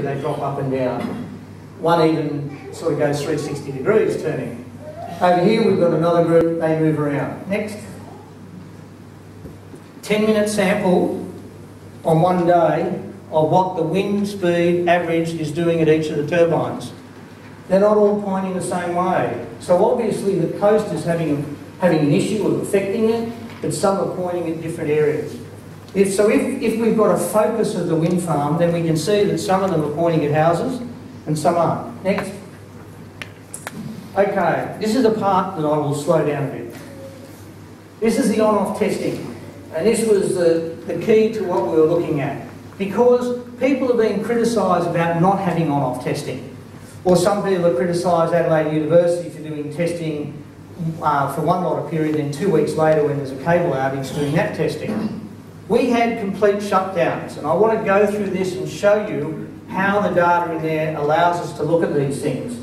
they drop up and down. One even sort of goes 360 degrees turning. Over here we've got another group, they move around. Next. 10-minute sample on one day of what the wind speed average is doing at each of the turbines. They're not all pointing the same way. So obviously the coast is having an issue of affecting it, but some are pointing at different areas. If we've got a focus of the wind farm, then we can see that some of them are pointing at houses and some aren't. Next. Okay, this is the part that I will slow down a bit. This is the on-off testing, and this was the key to what we were looking at, because people are being criticised about not having on-off testing, or some people have criticised Adelaide University for doing testing for one lot of period, then 2 weeks later when there's a cable outage doing that testing. We had complete shutdowns, and I want to go through this and show you how the data in there allows us to look at these things.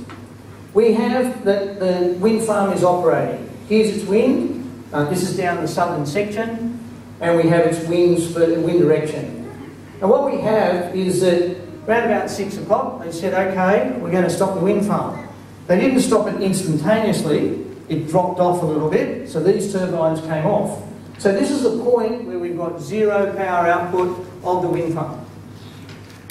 We have that the wind farm is operating. Here's its wind. This is down the southern section, and we have its wind direction. And what we have is that around about 6 o'clock, they said, okay, we're going to stop the wind farm. They didn't stop it instantaneously. It dropped off a little bit, so these turbines came off. So this is the point where we've got zero power output of the wind farm.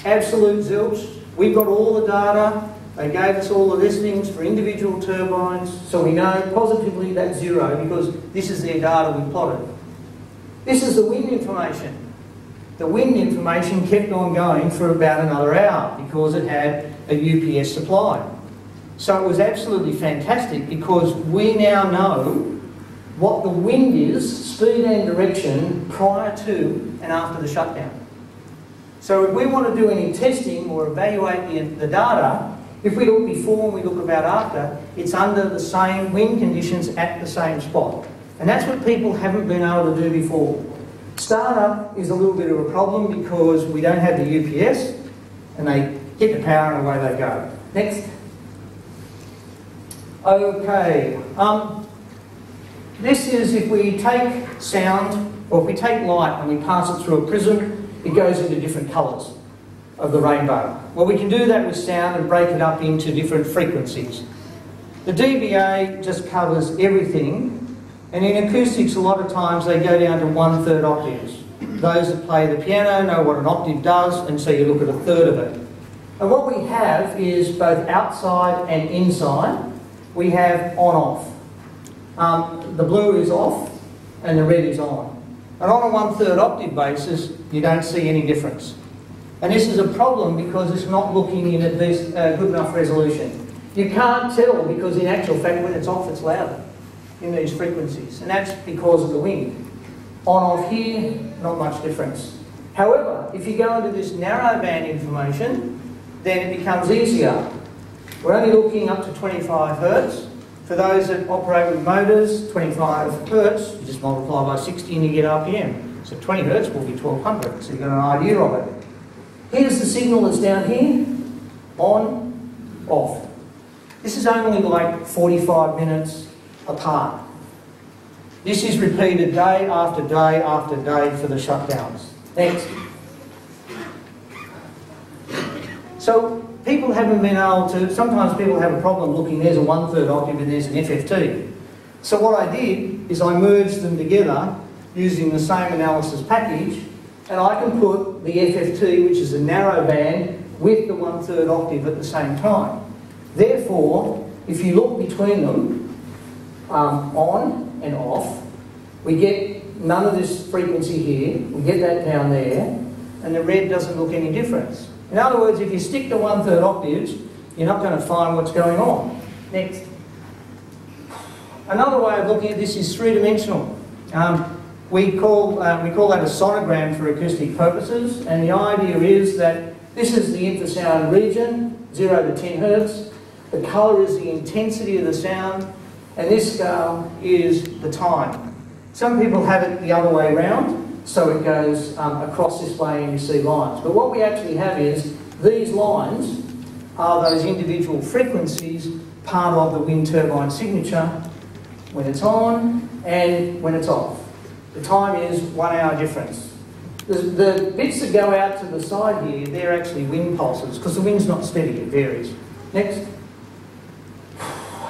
Absolute zilch. We've got all the data. They gave us all the listings for individual turbines, so we know positively that's zero because this is their data we plotted. This is the wind information. The wind information kept on going for about another hour because it had a UPS supply. So it was absolutely fantastic because we now know what the wind is, speed and direction, prior to and after the shutdown. So if we want to do any testing or evaluate the data, if we look before and we look about after, it's under the same wind conditions at the same spot. And that's what people haven't been able to do before. Startup is a little bit of a problem because we don't have the UPS and they get the power and away they go. Next. Okay. This is if we take sound, or if we take light and we pass it through a prism, it goes into different colours of the rainbow. Well, we can do that with sound and break it up into different frequencies. The dBA just covers everything, and in acoustics a lot of times they go down to 1/3 octaves. Those that play the piano know what an octave does, and so you look at 1/3 of it. And what we have is both outside and inside, we have on-off. The blue is off and the red is on. And on a 1/3 octave basis, you don't see any difference. And this is a problem because it's not looking in at this good enough resolution. You can't tell because in actual fact when it's off it's louder in these frequencies, and that's because of the wind. On-off here, not much difference. However, if you go into this narrowband information, then it becomes easier. We're only looking up to 25 hertz. For those that operate with motors, 25 hertz, you just multiply by 60 and you get RPM. So 20 hertz will be 1200, so you've got an idea of it. Here's the signal that's down here, on, off. This is only like 45 minutes apart. This is repeated day after day after day for the shutdowns. Next. So people haven't been able to, sometimes people have a problem looking, there's a 1/3 octave and there's an FFT. So what I did is I merged them together using the same analysis package, and I can put the FFT, which is a narrow band, with the 1/3 octave at the same time. Therefore, if you look between them, on and off, we get none of this frequency here, we get that down there, and the red doesn't look any difference. In other words, if you stick to 1/3 octaves, you're not going to find what's going on. Next. Another way of looking at this is three-dimensional. We call that a sonogram for acoustic purposes, and the idea is that this is the infrasound region, 0 to 10 hertz. The colour is the intensity of the sound, and this scale is the time. Some people have it the other way around, so it goes across this way and you see lines. But what we actually have is these lines are those individual frequencies, part of the wind turbine signature, when it's on and when it's off. The time is 1 hour difference. The bits that go out to the side here, they're actually wind pulses, because the wind's not steady, it varies. Next.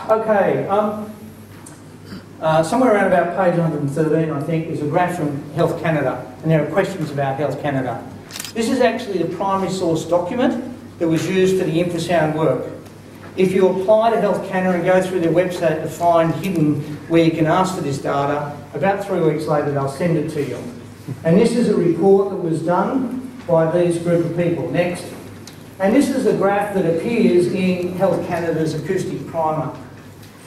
Okay, somewhere around about page 113, I think, is a graph from Health Canada, and there are questions about Health Canada. This is actually the primary source document that was used for the infrasound work. If you apply to Health Canada and go through their website to find hidden where you can ask for this data, about 3 weeks later they'll send it to you. And this is a report that was done by these group of people. Next. And this is a graph that appears in Health Canada's acoustic primer.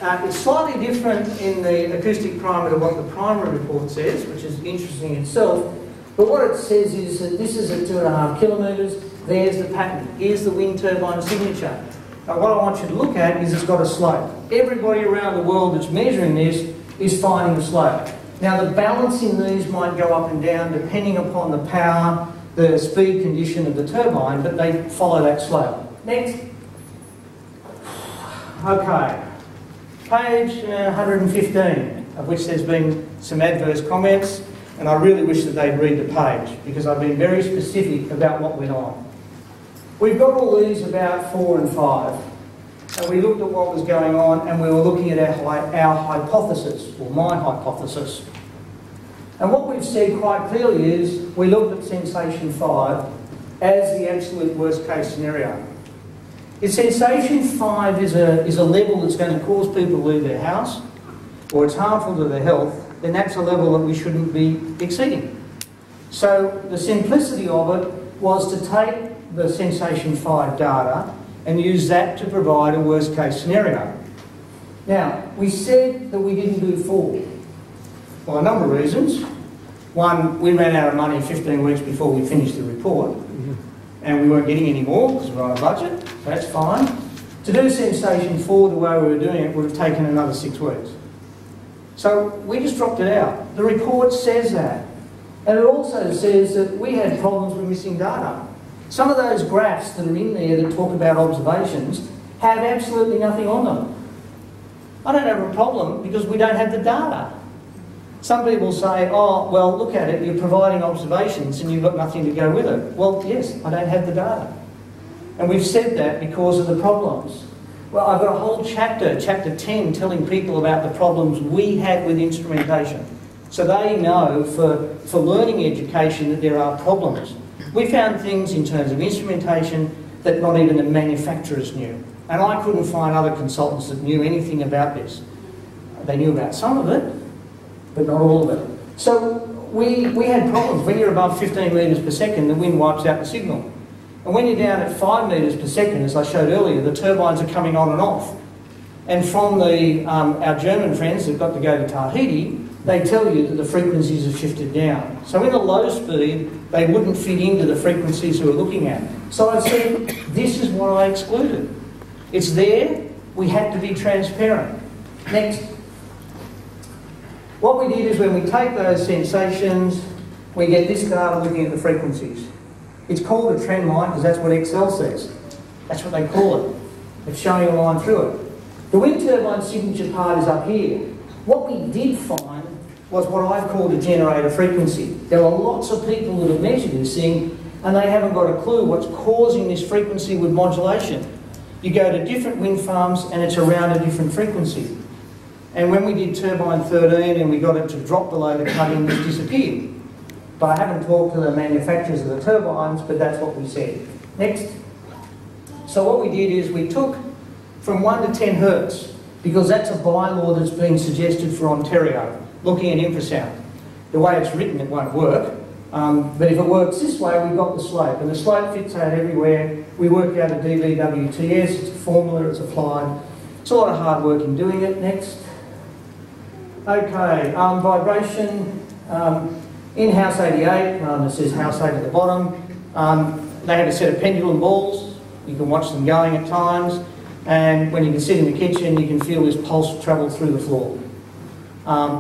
It's slightly different in the acoustic primer to what the primary report says, which is interesting itself. But what it says is that this is at 2.5 kilometres, there's the pattern, here's the wind turbine signature. Now what I want you to look at is it's got a slope. Everybody around the world that's measuring this is finding the slope. Now the balance in these might go up and down depending upon the power, the speed condition of the turbine, but they follow that slope. Next. Okay. Page 115, of which there's been some adverse comments, and I really wish that they'd read the page, because I've been very specific about what went on. We've got all these about 4 and 5, and we looked at what was going on, and we were looking at our hypothesis, or my hypothesis. And what we've said quite clearly is, we looked at sensation 5 as the absolute worst case scenario. If sensation 5 is a level that's going to cause people to leave their house, or it's harmful to their health, then that's a level that we shouldn't be exceeding. So the simplicity of it was to take the sensation 5 data and use that to provide a worst case scenario. Now, we said that we didn't do 4. Well, a number of reasons. One, we ran out of money 15 weeks before we finished the report, and we weren't getting any more because we're on a budget. That's fine. To do sensation 4 the way we were doing it would have taken another 6 weeks. So we just dropped it out. The report says that. And it also says that we had problems with missing data. Some of those graphs that are in there that talk about observations have absolutely nothing on them. I don't have a problem because we don't have the data. Some people say, oh, well, look at it, you're providing observations and you've got nothing to go with it. Well, yes, I don't have the data. And we've said that because of the problems. Well, I've got a whole chapter, chapter 10, telling people about the problems we had with instrumentation. So they know for learning education that there are problems. We found things in terms of instrumentation that not even the manufacturers knew. And I couldn't find other consultants that knew anything about this. They knew about some of it, but not all of it. So we had problems. When you're above 15 metres per second, the wind wipes out the signal. And when you're down at 5 metres per second, as I showed earlier, the turbines are coming on and off. And from our German friends that got to go to Tahiti, they tell you that the frequencies have shifted down. So in the low speed, they wouldn't fit into the frequencies we were looking at. So I said, this is what I excluded. It's there, we had to be transparent. Next. What we did is when we take those sensations, we get this data looking at the frequencies. It's called a trend line because that's what Excel says. That's what they call it. It's showing a line through it. The wind turbine signature part is up here. What we did find was what I've called a generator frequency. There are lots of people that have measured this thing and they haven't got a clue what's causing this frequency with modulation. You go to different wind farms and it's around a different frequency. And when we did turbine 13 and we got it to drop below the cutting, it disappeared. But I haven't talked to the manufacturers of the turbines, but that's what we said. Next. So what we did is we took from 1 to 10 hertz, because that's a bylaw that's been suggested for Ontario, looking at infrasound. The way it's written, it won't work. But if it works this way, we've got the slope. And the slope fits out everywhere. We worked out a dBWTS, it's a formula, it's applied. It's a lot of hard work in doing it. Next. Okay, vibration. In House 88, it says House 8 at the bottom, they have a set of pendulum balls. You can watch them going at times. And when you can sit in the kitchen, you can feel this pulse travel through the floor.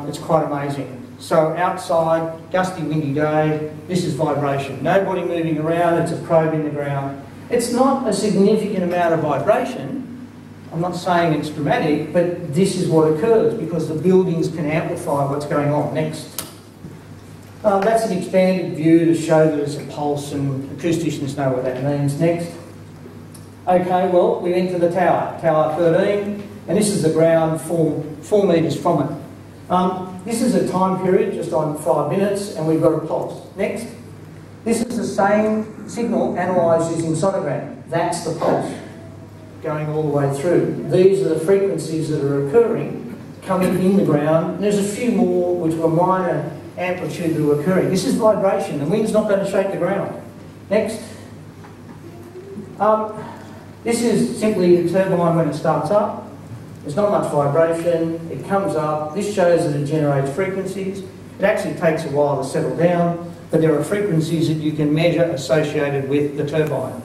It's quite amazing. So outside, gusty, windy day, this is vibration. Nobody moving around, it's a probe in the ground. It's not a significant amount of vibration. I'm not saying it's dramatic, but this is what occurs because the buildings can amplify what's going on. Next. That's an expanded view to show that it's a pulse, and acousticians know what that means. Next. Okay, well, we enter the tower, Tower 13, and this is the ground 4 metres from it. This is a time period just on 5 minutes, and we've got a pulse. Next. This is the same signal analysed using Sonogram. That's the pulse going all the way through. These are the frequencies that are occurring coming in the ground. And there's a few more which were minor amplitude that are occurring. This is vibration. The wind's not going to shake the ground. Next. This is simply a turbine when it starts up. There's not much vibration. It comes up. This shows that it generates frequencies. It actually takes a while to settle down, but there are frequencies that you can measure associated with the turbine.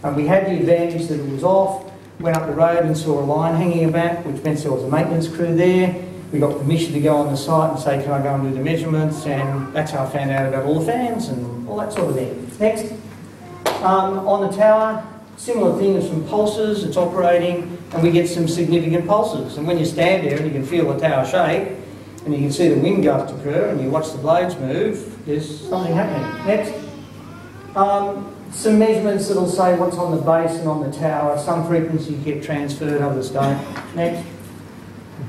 And we had the advantage that it was off, went up the road and saw a line hanging back, which meant there was a maintenance crew there. We got permission to go on the site and say, can I go and do the measurements? And that's how I found out about all the fans and all that sort of thing. Next. On the tower, similar thing as some pulses, it's operating, and we get some significant pulses. And when you stand there and you can feel the tower shake, and you can see the wind gust occur, and you watch the blades move, there's something happening. Next. Some measurements that'll say what's on the base and on the tower. Some frequencies get transferred, others don't. Next.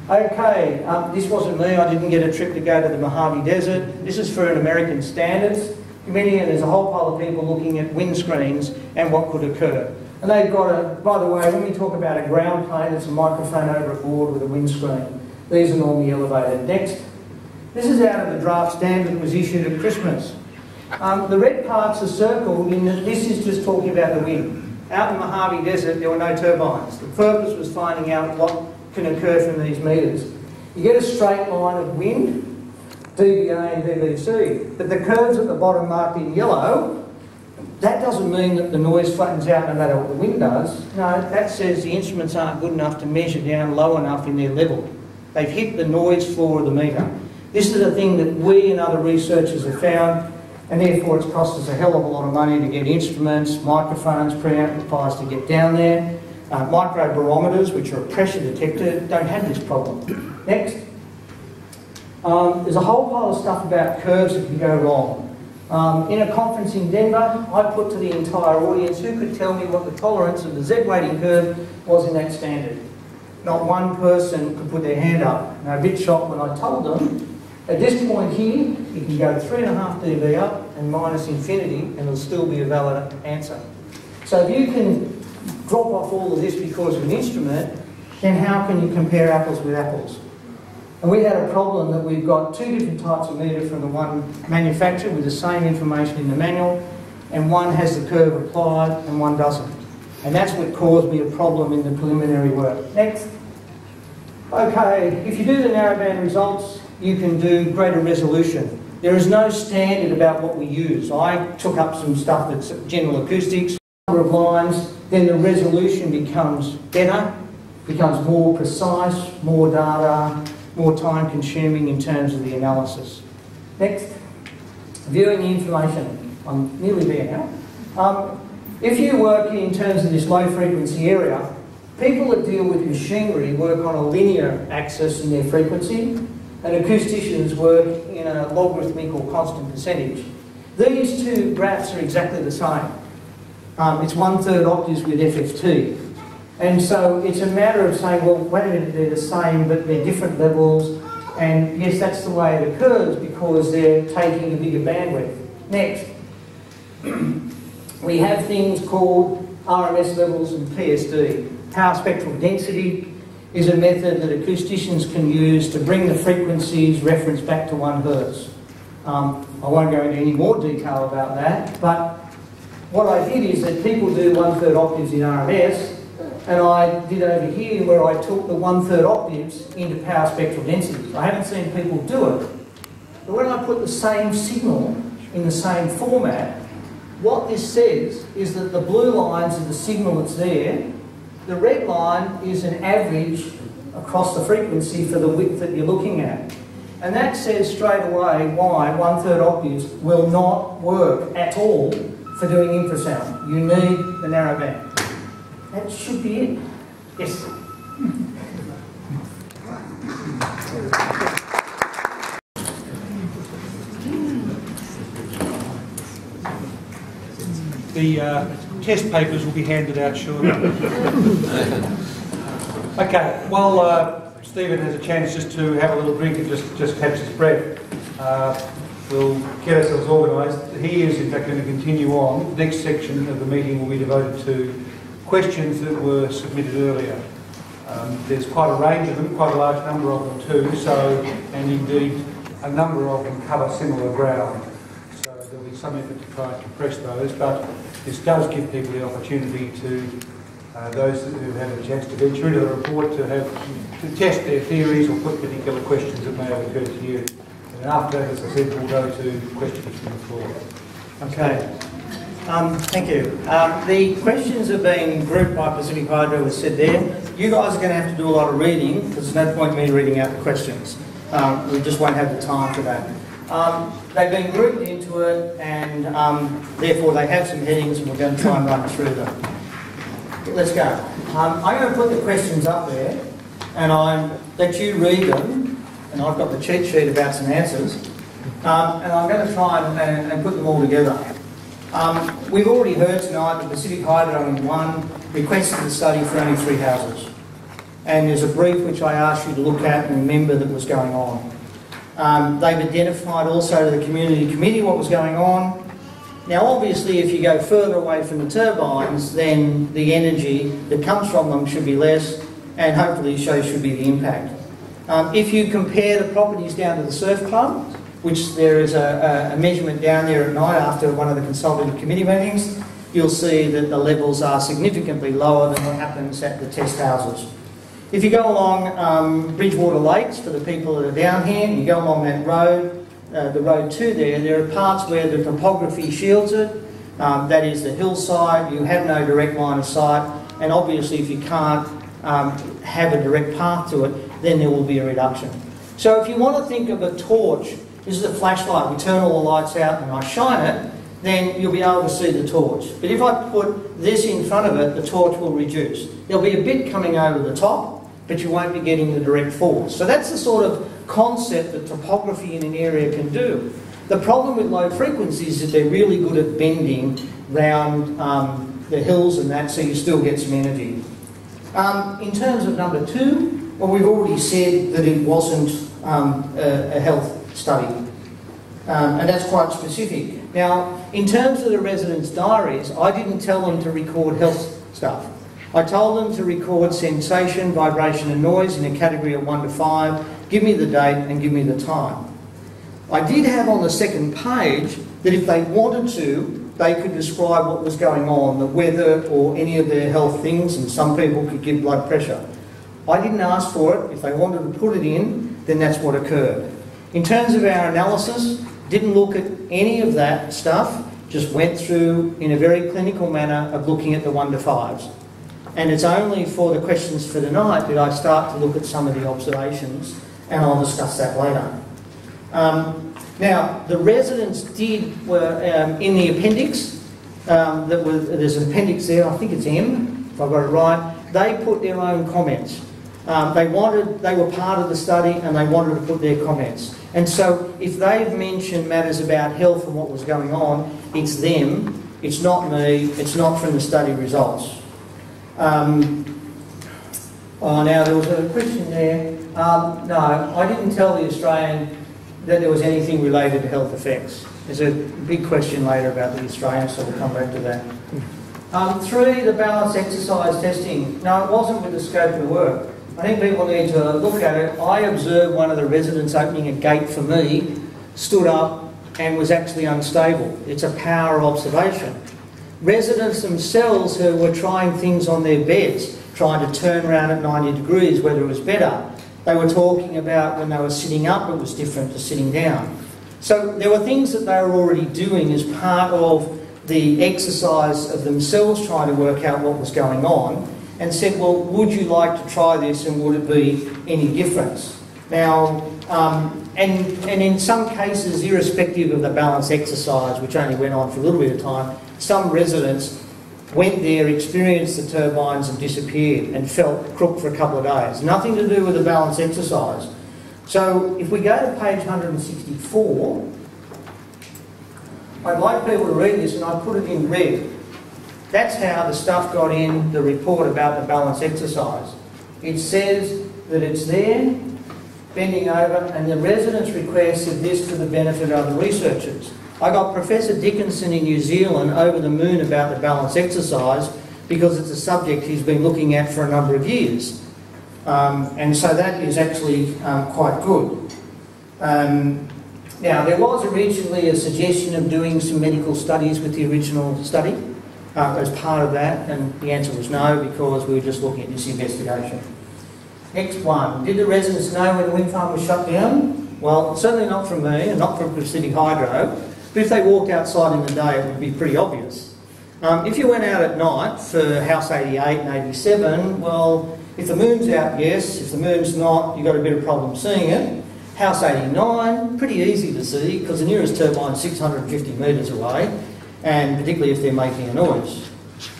Okay, this wasn't me. I didn't get a trip to go to the Mojave Desert. This is for an American standards committee, and there's a whole pile of people looking at windscreens and what could occur. And they've got a, by the way, when we talk about a ground plane, it's a microphone over a board with a windscreen. These are normally elevated. Next. This is out of the draft standard that was issued at Christmas. The red parts are circled in that this is just talking about the wind. Out in the Mojave Desert, there were no turbines. The purpose was finding out what can occur from these meters. You get a straight line of wind, dBA and dBc, but the curves at the bottom marked in yellow, that doesn't mean that the noise flattens out no matter what the wind does. No, that says the instruments aren't good enough to measure down low enough in their level. They've hit the noise floor of the meter. This is a thing that we and other researchers have found, and therefore it's cost us a hell of a lot of money to get instruments, microphones, preamplifiers to get down there. Microbarometers, which are a pressure detector, don't have this problem. Next. There's a whole pile of stuff about curves that can go wrong. In a conference in Denver, I put to the entire audience who could tell me what the tolerance of the Z-weighting curve was in that standard. Not one person could put their hand up. And I'm a bit shocked when I told them, at this point here, you can go 3.5 dB up and minus infinity, and it'll still be a valid answer. So if you can drop off all of this because of an instrument, then how can you compare apples with apples? And we had a problem that we've got 2 different types of meter from the one manufacturer with the same information in the manual, and one has the curve applied and one doesn't. And that's what caused me a problem in the preliminary work. Next. Okay, if you do the narrowband results, you can do greater resolution. There is no standard about what we use. I took up some stuff that's general acoustics, number of lines, then the resolution becomes better, becomes more precise, more data, more time consuming in terms of the analysis. Next, viewing the information. I'm nearly there now. If you work in terms of this low frequency area, people that deal with machinery work on a linear axis in their frequency, and acousticians work in a logarithmic or constant percentage. These two graphs are exactly the same. It's 1/3 octaves with FFT. And so it's a matter of saying, well, wait a minute, they're the same, but they're different levels. And yes, that's the way it occurs because they're taking a bigger bandwidth. Next. We have things called RMS levels and PSD. Power spectral density is a method that acousticians can use to bring the frequencies referenced back to 1 Hz. I won't go into any more detail about that, but what I did is that people do 1/3 octaves in RMS, and I did over here where I took the 1/3 octaves into power spectral densities. I haven't seen people do it, but when I put the same signal in the same format, what this says is that the blue lines are the signal that's there, the red line is an average across the frequency for the width that you're looking at. And that says straight away why 1/3 octaves will not work at all for doing infrasound. You need the narrowband. That should be it. Yes. The test papers will be handed out shortly. Okay, while Stephen has a chance just to have a little drink and just catch his breath, we'll get ourselves organised. He is in fact going to continue on. The next section of the meeting will be devoted to questions that were submitted earlier. There's quite a range of them, quite a large number of them too, and indeed a number of them cover similar ground. So there'll be some effort to try and compress those, but this does give people the opportunity to, those who have a chance to venture into the report, to test their theories or put particular questions that may have occurred to you. And after that, as I said, we'll go to questions from the floor. Okay. Thank you. The questions have been grouped by Pacific Hydro, as said there. You guys are going to have to do a lot of reading, because there's no point in me reading out the questions. We just won't have the time for that. They've been grouped into it, and therefore they have some headings, and we're going to try and run through them. Let's go. I'm going to put the questions up there, and I'll let you read them, and I've got the cheat sheet about some answers, and I'm going to try and put them all together. We've already heard tonight that Pacific Hydro in 1 requested the study for only 3 houses. And there's a brief which I asked you to look at and remember that was going on. They've identified also to the community committee what was going on. Now obviously if you go further away from the turbines, then the energy that comes from them should be less, and hopefully so should be the impact. If you compare the properties down to the surf club, which there is a measurement down there at night after one of the consultative committee meetings, you'll see that the levels are significantly lower than what happens at the test houses. If you go along Bridgewater Lakes, for the people that are down here, and you go along that road, the road to there are parts where the topography shields it, that is the hillside, you have no direct line of sight, and obviously if you can't have a direct path to it, then there will be a reduction. So if you want to think of a torch, this is a flashlight, we turn all the lights out and I shine it, then you'll be able to see the torch. But if I put this in front of it, the torch will reduce. There'll be a bit coming over the top, but you won't be getting the direct force. So that's the sort of concept that topography in an area can do. The problem with low frequencies is that they're really good at bending round the hills and that, so you still get some energy. In terms of number 2, well, we've already said that it wasn't a health study, and that's quite specific. Now, in terms of the residents' diaries, I didn't tell them to record health stuff. I told them to record sensation, vibration and noise in a category of 1 to 5, give me the date and give me the time. I did have on the second page that if they wanted to, they could describe what was going on, the weather or any of their health things, and some people could give blood pressure. I didn't ask for it. If they wanted to put it in, then that's what occurred. In terms of our analysis, didn't look at any of that stuff, just went through in a very clinical manner of looking at the 1 to 5s. And it's only for the questions for tonight that I start to look at some of the observations, and I'll discuss that later. Now, the residents were in the appendix, there's an appendix there, I think it's M, if I got it right, they put their own comments. They were part of the study and they wanted to put their comments. And so if they've mentioned matters about health and what was going on, it's them, it's not me, it's not from the study results. Now there was a question there. No, I didn't tell the Australian that there was anything related to health effects. There's a big question later about the Australian, so we'll come back to that. 3, the balance exercise testing. No, it wasn't with the scope of the work. I think people need to look at it. I observed one of the residents opening a gate for me, stood up and was actually unstable. It's a power observation. Residents themselves who were trying things on their beds, trying to turn around at 90 degrees, whether it was better. They were talking about when they were sitting up, it was different to sitting down. So there were things that they were already doing as part of the exercise of themselves trying to work out what was going on, and said, well, would you like to try this and would it be any difference? Now, and in some cases, irrespective of the balance exercise, which only went on for a little bit of time, some residents went there, experienced the turbines and disappeared and felt crook for a couple of days. Nothing to do with the balance exercise. So if we go to page 164, I'd like people to read this, and I put it in red. That's how the stuff got in the report about the balance exercise. It says that it's there, bending over, and the residents requested this for the benefit of other researchers. I got Professor Dickinson in New Zealand over the moon about the balance exercise because it's a subject he's been looking at for a number of years. And so that is actually quite good. Now, there was originally a suggestion of doing some medical studies with the original study as part of that, and the answer was no, because we were just looking at this investigation. Next one. Did the residents know when the wind farm was shut down? Well, certainly not from me and not from Pacific Hydro, but if they walked outside in the day, it would be pretty obvious. If you went out at night for House 88 and 87, well, if the moon's out, yes. If the moon's not, you've got a bit of problem seeing it. House 89, pretty easy to see because the nearest turbine is 650 metres away, and particularly if they're making a noise.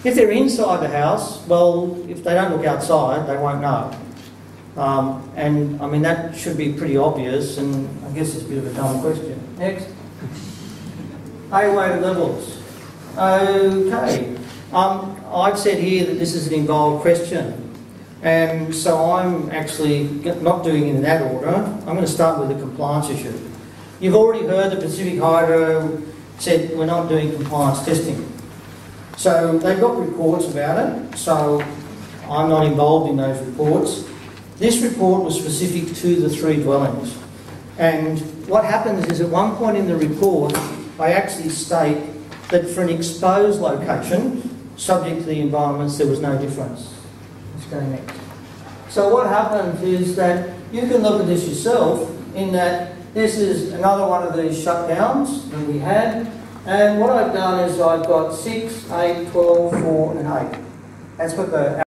If they're inside the house, well, if they don't look outside, they won't know. And I mean, that should be pretty obvious, and I guess it's a bit of a dumb question. Next. A-weighted levels. Okay. I've said here that this is an involved question. And so I'm actually not doing it in that order. I'm going to start with the compliance issue. You've already heard that Pacific Hydro said we're not doing compliance testing. So they've got reports about it, so I'm not involved in those reports. This report was specific to the 3 dwellings. And what happens is at one point in the report, I actually state that for an exposed location, subject to the environments, there was no difference. Go next. So what happens is that you can look at this yourself in that this is another one of these shutdowns that we had, and what I've done is I've got 6, 8, 12, 4 and 8. That's what the